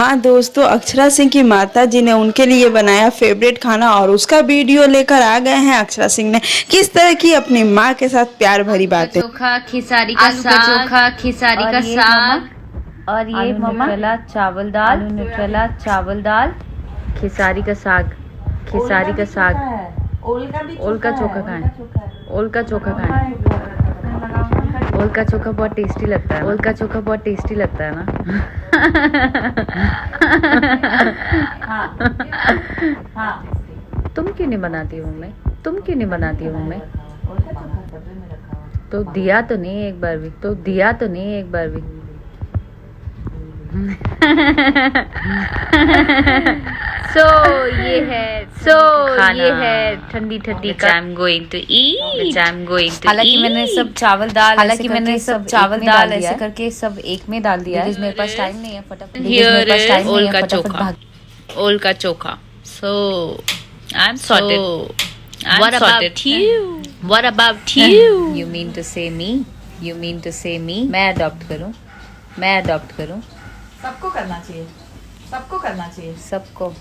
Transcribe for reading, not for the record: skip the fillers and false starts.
हाँ दोस्तों, अक्षरा सिंह की माता जी ने उनके लिए बनाया फेवरेट खाना और उसका वीडियो लेकर आ गए हैं। अक्षरा सिंह ने किस तरह की अपनी माँ के साथ प्यार भरी बातें। चोखा, खिसारी का आलू का साग, चोखा, खिसारी और का ये साग, और ये आलू मम्मा न्यूट्रेला चावल दाल, आलू न्यूट्रेला चावल दाल, खिसारी का साग, खिसारी का साग, ओल का चोखा खाएं, ओल का चोखा खाएं। ओल का चोखा बहुत टेस्टी लगता है, ओल का चोखा बहुत टेस्टी लगता है ना। तुम क्यों नहीं बनाती हो मम्मी? तुम क्यों नहीं बनाती हो मम्मी? तो दिया तो नहीं एक बार भी, तो दिया तो नहीं एक बार भी। ये है ठंडी ठंडी का। I'm going to eat. I'm going to हालांकि eat. मैंने सब चावल दाल हालांकि मैंने सब चावल दाल ऐसे करके सब एक में डाल दिया है। मेरे पास टाइम नहीं है फटाफट। Here is ओल का चोखा, ओल का चोखा। So I'm sorted. What about you? What about you? You mean to say me? You mean to say me? मैं अडॉप्ट करूं? मैं अडॉप्ट करूं? सबको करना चाहिए, सबको करना चाहिए। सबको